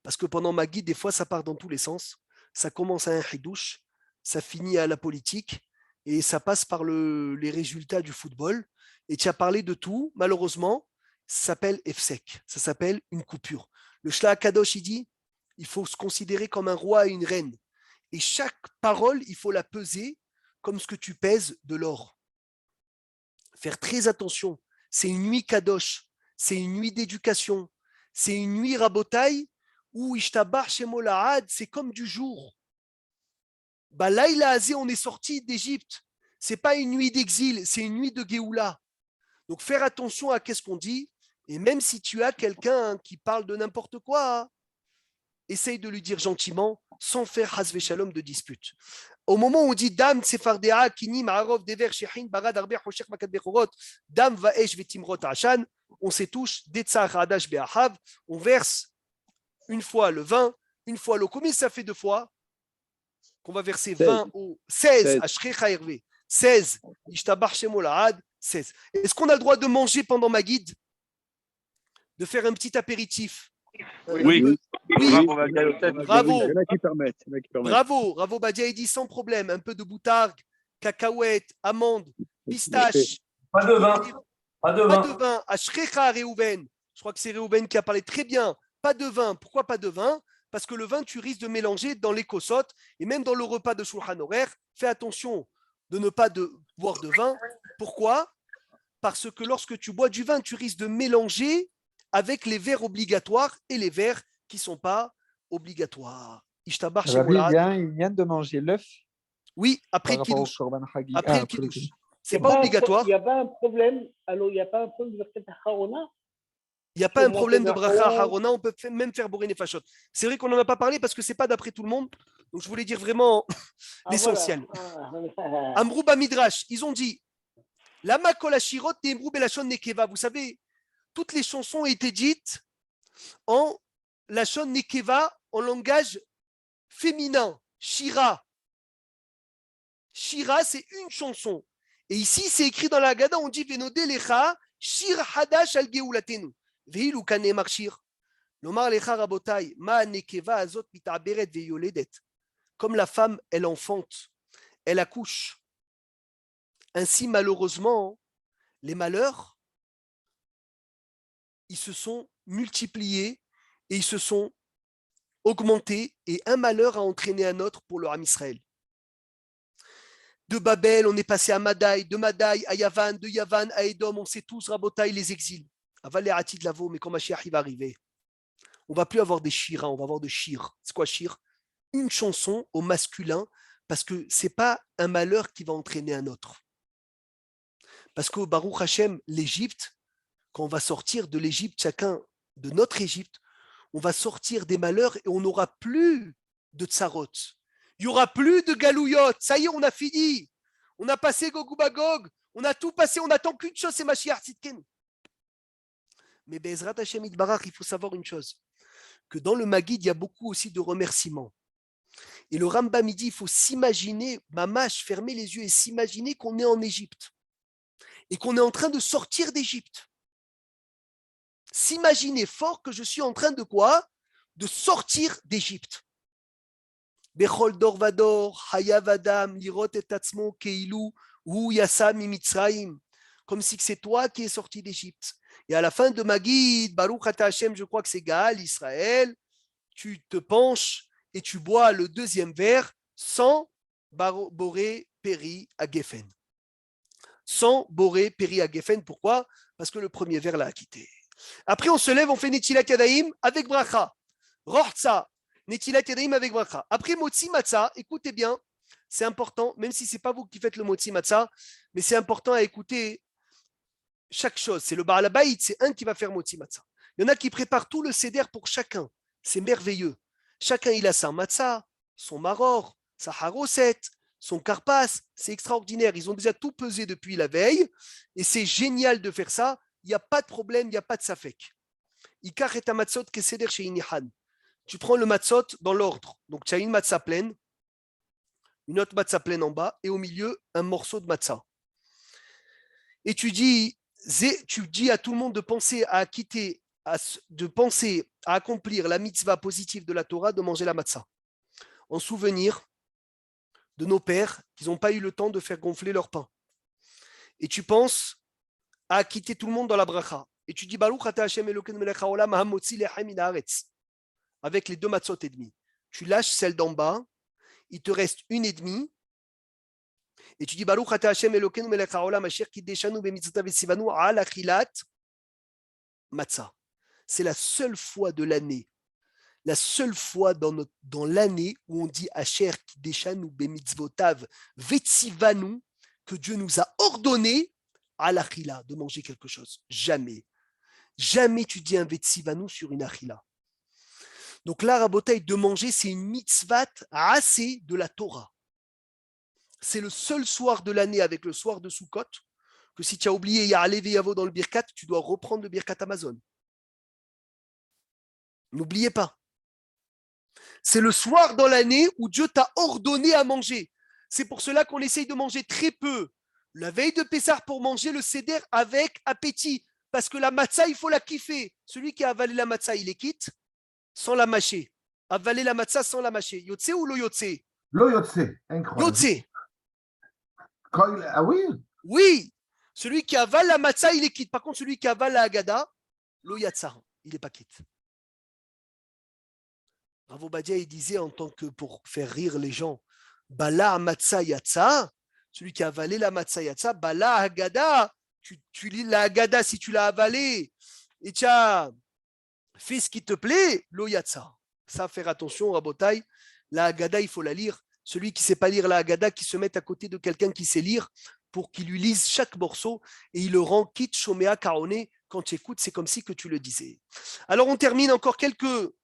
Parce que pendant Magid, des fois, ça part dans tous les sens. Ça commence à un chidouche, ça finit à la politique, et ça passe par les résultats du football. Et tu as parlé de tout, malheureusement, ça s'appelle Efsek. Ça s'appelle une coupure. Le Shla Kadosh, il dit, il faut se considérer comme un roi et une reine. Et chaque parole, il faut la peser comme ce que tu pèses de l'or. Faire très attention. C'est une nuit kadosh, c'est une nuit d'éducation, c'est une nuit rabotaï où Ishtabar Shemolahad, c'est comme du jour. Laïla Azé, on est sorti d'Égypte. C'est pas une nuit d'exil, c'est une nuit de Géoula. Donc faire attention à qu'est-ce qu'on dit. Et même si tu as quelqu'un qui parle de n'importe quoi, essaye de lui dire gentiment, sans faire hasve shalom de dispute. Au moment où on dit Dam Tsefardea, Kini, Ma'arov, Dever, Shehin, Barad, Arber, Hoshech, Makad, Bechorot, Dam, Vaesh, Vetimrot, Ashan, on s'étouche, Detzach, Hadash, Be'ahav, on verse une fois le vin, une fois l'eau. Combien ça fait deux fois? Qu'on va verser 20 au 16, Ashrecha Hervé, 16, Ishtabar Shemolahad, 16. Est-ce qu'on a le droit de manger pendant Magid? De faire un petit apéritif? Oui. Bravo. Il y en a qui permettent. Bravo, Badia, il dit sans problème. Un peu de boutargue, cacahuètes, amandes, pistaches. Pas de vin. Pas de vin. Ashrecha Réhouven. Je crois que c'est Réhouven qui a parlé très bien. Pas de vin. Pourquoi pas de vin? Parce que le vin, tu risques de mélanger dans les kossotes et même dans le repas de Shulchan Aruch. Fais attention de ne pas boire de vin. Pourquoi? Parce que lorsque tu bois du vin, tu risques de mélanger avec les verres obligatoires et les verres qui ne sont pas obligatoires. Ishtabar Shemolahad. Il vient de manger l'œuf. Oui, après le kiddush. Après le kiddush. C'est pas obligatoire. Il n'y a pas un problème. Alors, il n'y a pas un problème de Birkat Harona. Il n'y a pas un problème de bracha harona, on peut même faire bourrer les fachot. C'est vrai qu'on n'en a pas parlé parce que ce n'est pas d'après tout le monde. Donc, je voulais dire vraiment l'essentiel. Amrou Bamidrash, ils ont dit Lama kol hashirot ne'emru belashon nekeva. Vous savez, toutes les chansons ont été dites en lashon nekeva, en langage féminin. Shira. Shira, c'est une chanson. Et ici, c'est écrit dans la Haggadah, on dit Venodé lecha, shir hadash al geulatenu. Veilu kanemar shir. Lomar lecha rabotai, ma nekeva azot mitaberet veyoledet. Comme la femme, elle enfante, elle accouche. Ainsi, malheureusement, les malheurs, ils se sont multipliés et ils se sont augmentés. Et un malheur a entraîné un autre pour le Ham Israël. De Babel, on est passé à Madaï, de Madaï à Yavan, de Yavan à Édom, on sait tous, Rabotaï, les exils. Aval et Atid Lavo, mais quand Mashiach va arriver, on ne va plus avoir des shira, on va avoir des shir. C'est quoi shir? Une chanson au masculin, parce que ce n'est pas un malheur qui va entraîner un autre. Parce qu'au Baruch Hashem, l'Égypte, quand on va sortir de l'Égypte, chacun de notre Égypte, on va sortir des malheurs et on n'aura plus de tsarot. Il n'y aura plus de galouyot. Ça y est, on a fini. On a passé Gog ou Magog. On a tout passé. On n'attend qu'une chose, c'est Mashiach Tzidkenu. Mais Be'ezrat Hashem Yitbarach, il faut savoir une chose, que dans le Maguid, il y a beaucoup aussi de remerciements. Et le Rambam, il dit, il faut s'imaginer, mamash, fermer les yeux et s'imaginer qu'on est en Égypte. Et qu'on est en train de sortir d'Égypte. S'imaginer fort que je suis en train de quoi? De sortir d'Égypte. Bechol dor vador, hayav adam, lirot et atzmo, keilu, hu yasa mi Mitzrayim. Comme si c'est toi qui es sorti d'Égypte. Et à la fin de Maguid, Baruch Ata Hashem, je crois que c'est Gaal, Israël, tu te penches et tu bois le deuxième verre sans boré péri à Geffen. Sans boré péri à Geffen. Pourquoi? Parce que le premier verre l'a quitté. Après, on se lève, on fait Netilat Yadayim avec bracha. Rochtsa, Netilat Yadayim avec bracha. Après, Motzi Matzah, écoutez bien, c'est important, même si ce n'est pas vous qui faites le Motzi Matzah, mais c'est important à écouter chaque chose. C'est le Baal HaBayit, c'est un qui va faire Motzi Matzah. Il y en a qui préparent tout le seder pour chacun. C'est merveilleux. Chacun, il a sa Matzah, son Maror, sa Haroset, son Karpas. C'est extraordinaire. Ils ont déjà tout pesé depuis la veille et c'est génial de faire ça. Il n'y a pas de problème, il n'y a pas de safek. Ikar et matzot keseder chez Inihan. Tu prends le matzot dans l'ordre. Donc tu as une matzah pleine, une autre matzah pleine en bas, et au milieu, un morceau de matzah. Et tu dis à tout le monde de penser à quitter, de penser à accomplir la mitzvah positive de la Torah, de manger la matzah. En souvenir de nos pères qui n'ont pas eu le temps de faire gonfler leur pain. Et tu penses à quitter tout le monde dans la bracha. Et tu dis Baruch ata Hashem Elokeinu melech haolam hamotzi lechem min haaretz. Avec les deux matzot et demi. Tu lâches celle d'en bas, il te reste une et demie. Et tu dis Baruch ata Hashem Elokeinu melech haolam asher kiddeshanu bemitzvotav vetzivanu al achilat matzah. C'est la seule fois de l'année, la seule fois dans l'année où on dit asher kiddeshanu bemitzvotav vetzivanu, que Dieu nous a ordonné à l'achila, de manger quelque chose. Jamais. Jamais tu dis un vetsivanu sur une achila. Donc là, Rabotai, de manger, c'est une mitzvat assez de la Torah. C'est le seul soir de l'année avec le soir de Sukkot que si tu as oublié Ya'aleh Ve'yavo dans le Birkat, tu dois reprendre le Birkat Amazon. N'oubliez pas. C'est le soir dans l'année où Dieu t'a ordonné à manger. C'est pour cela qu'on essaye de manger très peu la veille de Pessah pour manger le seder avec appétit. Parce que la matzah, il faut la kiffer. Celui qui a avalé la matzah, il les quitte sans la mâcher. Avaler la matzah sans la mâcher. Yotse ou lo yotse? Lo yotse, incroyable. Yotse. Ah oui? Oui. Celui qui avale la matzah, il les quitte. Par contre, celui qui avale la haggadah, lo yatsa, il n'est pas quitte. Rav Obadia, il disait en tant que pour faire rire les gens, Bala matzah yatsa, celui qui a avalé la matzah yatsa, Bala haggadah, tu lis la haggadah si tu l'as avalé et tu as fait ce qui te plaît, lo yatsa. Ça, faire attention, Rabotai, la haggadah, il faut la lire. Celui qui ne sait pas lire la haggadah, qui se met à côté de quelqu'un qui sait lire pour qu'il lui lise chaque morceau et il le rend quitte, shomea, karoné. Quand tu écoutes, c'est comme si que tu le disais. Alors, on termine encore quelques.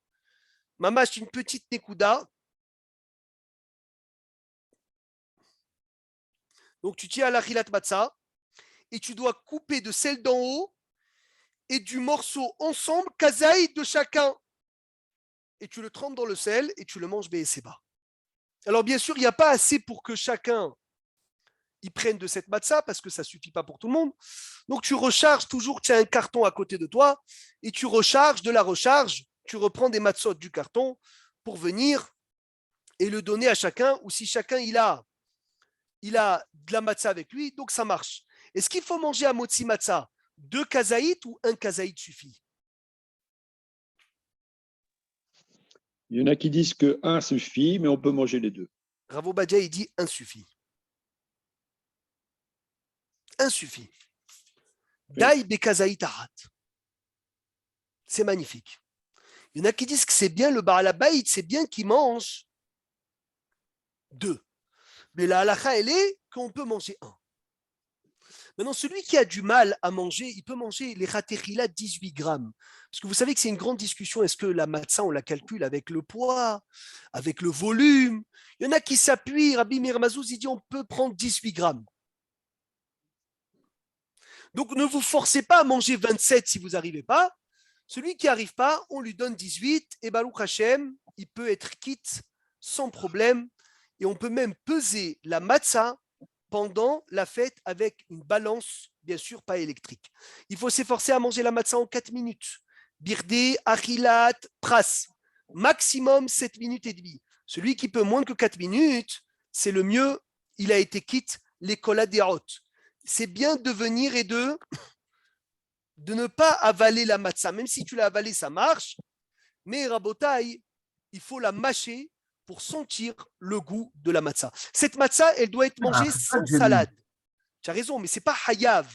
Mamash, une petite nekuda. Donc tu tiens à l'achilat matzah et tu dois couper de celle d'en haut et du morceau ensemble, kazaï de chacun. Et tu le trempes dans le sel et tu le manges béesseba. Alors bien sûr, il n'y a pas assez pour que chacun y prenne de cette matzah parce que ça ne suffit pas pour tout le monde. Donc tu recharges toujours, tu as un carton à côté de toi et tu recharges de la recharge, tu reprends des matzot du carton pour venir et le donner à chacun, ou si chacun il a de la matzah avec lui, donc ça marche. Est-ce qu'il faut manger à motzi matzah 2 kazaït ou 1 kazaït suffit? Il y en a qui disent que 1 suffit, mais on peut manger les 2. Rav Obadia, il dit 1 suffit. 1 suffit. Daï be kazaït arat. C'est magnifique. Il y en a qui disent que c'est bien le Baal Habayit, c'est bien qu'il mange 2. Mais la halakha, elle est qu'on peut manger 1. Maintenant, celui qui a du mal à manger, il peut manger les ratechila 18 grammes. Parce que vous savez que c'est une grande discussion. Est-ce que la matzah, on la calcule avec le poids, avec le volume? Il y en a qui s'appuient. Rabbi Meir Mazouz, il dit on peut prendre 18 grammes. Donc, ne vous forcez pas à manger 27 si vous n'arrivez pas. Celui qui n'arrive pas, on lui donne 18. Et Baruch Hashem, il peut être quitte sans problème. Et on peut même peser la matzah pendant la fête avec une balance, bien sûr, pas électrique. Il faut s'efforcer à manger la matzah en 4 minutes. Birdé, achilat, pras. Maximum 7 minutes et demie. Celui qui peut moins que 4 minutes, c'est le mieux. Il a été quitte l'école derot. C'est bien de venir et de ne pas avaler la matzah. Même si tu l'as avalée, ça marche. Mais Rabotai, il faut la mâcher pour sentir le goût de la matzah. Cette matzah, elle doit être mangée sans salade. Tu as raison, mais ce n'est pas hayav.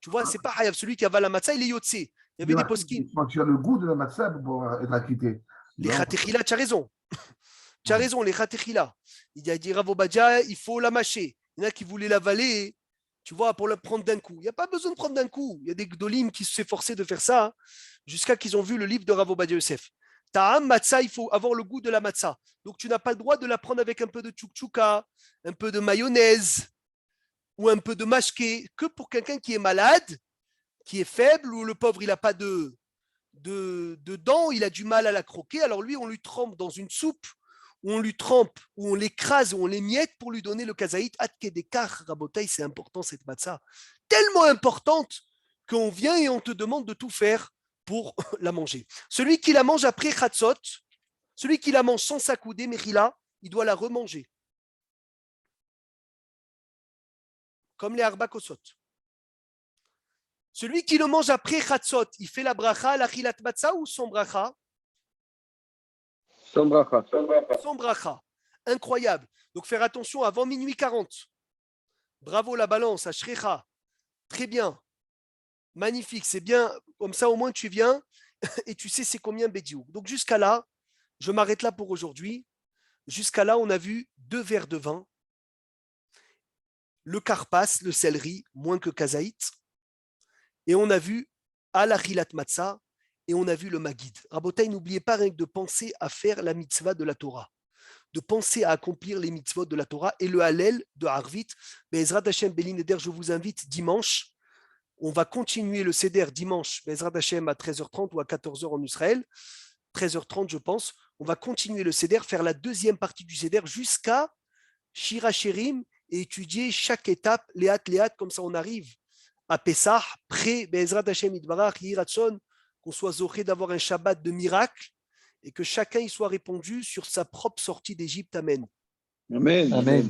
Tu vois, ce n'est pas hayav. Celui qui avale la matzah, il est yotse. Il y avait des poskim. Sentir le goût de la matzah pour être acquitté. Les khatechila, tu as raison. Tu as raison, les khatechila. Il a dit Rav Obadia, il faut la mâcher. Il y en a qui voulaient l'avaler, tu vois, pour la prendre d'un coup. Il n'y a pas besoin de prendre d'un coup. Il y a des gdolim qui s'efforçaient de faire ça jusqu'à qu'ils ont vu le livre de Rav Obadia Yosef. Ta'am matzah, il faut avoir le goût de la matzah. Donc, tu n'as pas le droit de la prendre avec un peu de tchoukchouka, un peu de mayonnaise ou un peu de mashké, que pour quelqu'un qui est malade, qui est faible, ou le pauvre, il n'a pas de dents, il a du mal à la croquer. Alors lui, on lui trempe dans une soupe, ou on lui trempe, ou on l'écrase, ou on l'émiette pour lui donner le kazaït. Atkedekar, Rabotai, c'est important cette matzah. Tellement importante qu'on vient et on te demande de tout faire pour la manger. Celui qui la mange après Khatzot, celui qui la mange sans s'accouder, Mechila, il doit la remanger. Comme les Arba Kosot. Celui qui le mange après Khatzot, il fait la bracha, la chilat matzah ou son bracha? Son bracha. Son bracha. Incroyable. Donc faire attention avant minuit 40. Bravo la balance, Ashrecha. Très bien. Magnifique, c'est bien. Comme ça, au moins, tu viens et tu sais c'est combien Bédiouk. Donc, jusqu'à là, je m'arrête là pour aujourd'hui. Jusqu'à là, on a vu 2 verres de vin, le karpas, le céleri, moins que kazaït, et on a vu alachilat matzah, et on a vu le magid. Rabotai, n'oubliez pas rien que de penser à faire la mitzvah de la Torah, de penser à accomplir les mitzvot de la Torah et le hallel de Harvit. Be'ezrat Hashem Belin Eder, je vous invite dimanche. On va continuer le Seder dimanche, Bezrat Hashem à 13h30 ou à 14h en Israël. 13h30, je pense. On va continuer le Seder, faire la deuxième partie du Seder jusqu'à Shira Sherim et étudier chaque étape, léat, comme ça on arrive à Pessah, près Bezrat Hashem Idbarach, Yiratson, qu'on soit zoché d'avoir un Shabbat de miracle et que chacun y soit répondu sur sa propre sortie d'Égypte. Amen. Amen. Amen.